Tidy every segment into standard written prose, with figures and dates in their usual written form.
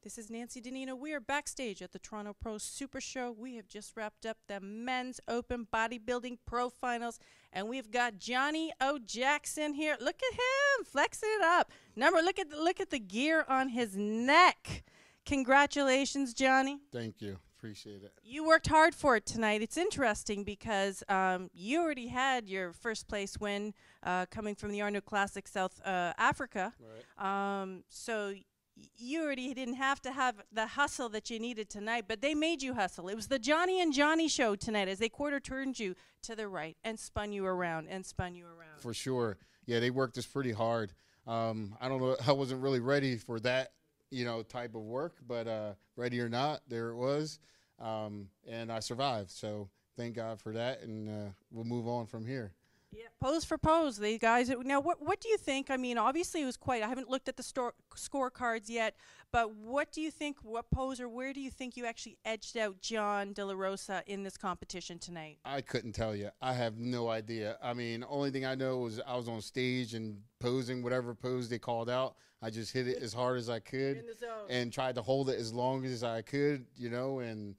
This is Nancy Nino. We are backstage at the Toronto Pro Super Show. We have just wrapped up the men's open bodybuilding pro finals, and we've got Johnnie O. Jackson here. Look at him flexing it up. Look at the gear on his neck. Congratulations, Johnnie. Thank you. Appreciate it. You worked hard for it tonight. It's interesting because you already had your first place win coming from the Arnold Classic South Africa. Right. So you already didn't have to have the hustle that you needed tonight, but they made you hustle. It was the Johnnie and Johnnie show tonight as they quarter turned you to the right and spun you around and spun you around. For sure. Yeah, they worked us pretty hard. I don't know. I wasn't really ready for that, type of work, but ready or not, there it was. And I survived. So thank God for that. And we'll move on from here. Yeah, pose for pose. The guys. Now, what do you think? I mean, obviously it was quite. I haven't looked at the scorecards yet, but what do you think? What pose or where do you think you actually edged out John De La Rosa in this competition tonight? I couldn't tell you. I have no idea. I mean, only thing I know is I was on stage and posing whatever pose they called out. I just hit it as hard as I could In the zone. and tried to hold it as long as I could, and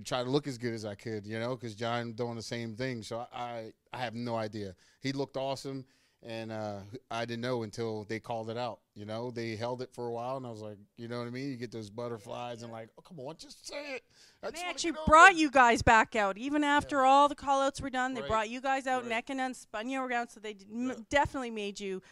try to look as good as I could, because John doing the same thing. So I have no idea. He looked awesome, and I didn't know until they called it out. They held it for a while, and I was like, you know what I mean? You get those butterflies and like, oh, come on, just say it. They actually brought you guys back out. Even after all the call-outs were done, they Right. brought you guys out neck and neck, spun you around, so they definitely made you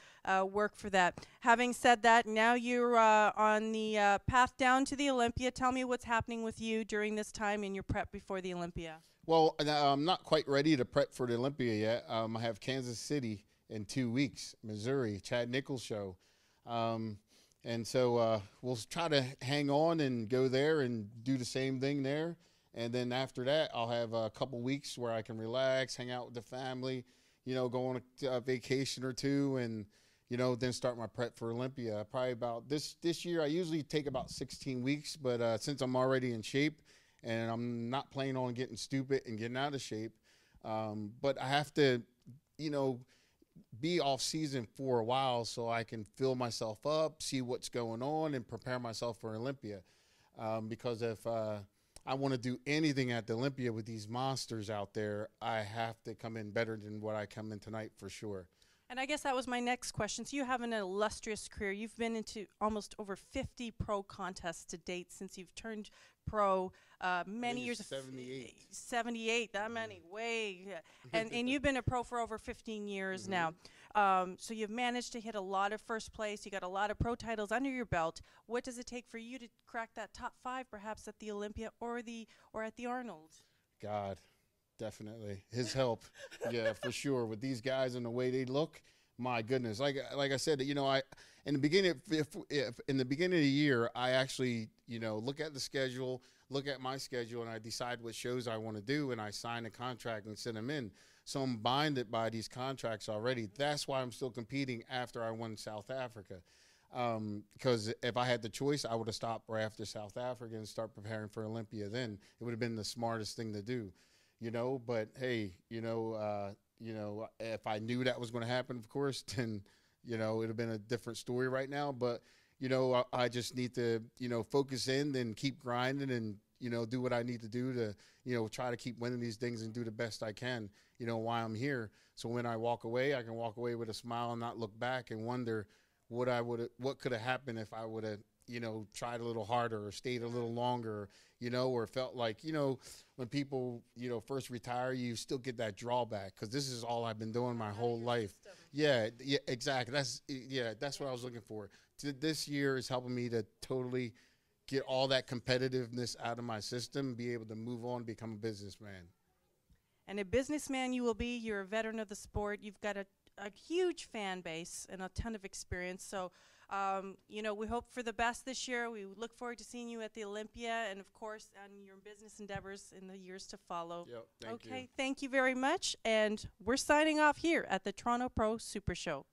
work for that. Having said that, now you're on the path down to the Olympia. Tell me what's happening with you during this time in your prep before the Olympia. Well, I'm not quite ready to prep for the Olympia yet. I have Kansas City in 2 weeks, Missouri, Chad Nichols show. And so we'll try to hang on and go there and do the same thing there. And then after that, I'll have a couple weeks where I can relax, hang out with the family, go on a vacation or two, and, then start my prep for Olympia. Probably about this year, I usually take about 16 weeks, but since I'm already in shape and I'm not planning on getting stupid and getting out of shape, but I have to, be off season for a while so I can fill myself up, see what's going on, and prepare myself for Olympia. Because if I want to do anything at the Olympia with these monsters out there, I have to come in better than what I come in tonight for sure. And I guess that was my next question. So you have an illustrious career. You've been into almost over 50 pro contests to date since you've turned pro. Many years. 78. 78, that many, way. And you've been a pro for over 15 years now. So you've managed to hit a lot of first place. You got a lot of pro titles under your belt. What does it take for you to crack that top 5, perhaps at the Olympia or at the Arnold? God. Definitely his help. Yeah, for sure. With these guys and the way they look, my goodness. Like I said, I in the beginning, if in the beginning of the year, I actually, look at the schedule, look at my schedule, and I decide what shows I want to do, and I sign a contract and send them in. So I'm binded by these contracts already. That's why I'm still competing after I won South Africa. Because if I had the choice, I would have stopped right after South Africa and start preparing for Olympia. Then it would have been the smartest thing to do. But hey, if I knew that was going to happen, of course, then, it would have been a different story right now. But, I just need to, focus in and keep grinding and, do what I need to do to, try to keep winning these things and do the best I can, while I'm here. So when I walk away, I can walk away with a smile and not look back and wonder what could have happened if I would have, tried a little harder or stayed a little longer, or felt like, when people, first retire, you still get that drawback because this is all I've been doing my whole life. Yeah, exactly. That's what I was looking for. This year is helping me to totally get all that competitiveness out of my system, be able to move on, become a businessman. And a businessman you will be. You're a veteran of the sport. You've got a huge fan base and a ton of experience. So, we hope for the best this year. We look forward to seeing you at the Olympia and, of course, on your business endeavors in the years to follow. Yep, thank you. Thank you very much. And we're signing off here at the Toronto Pro Super Show.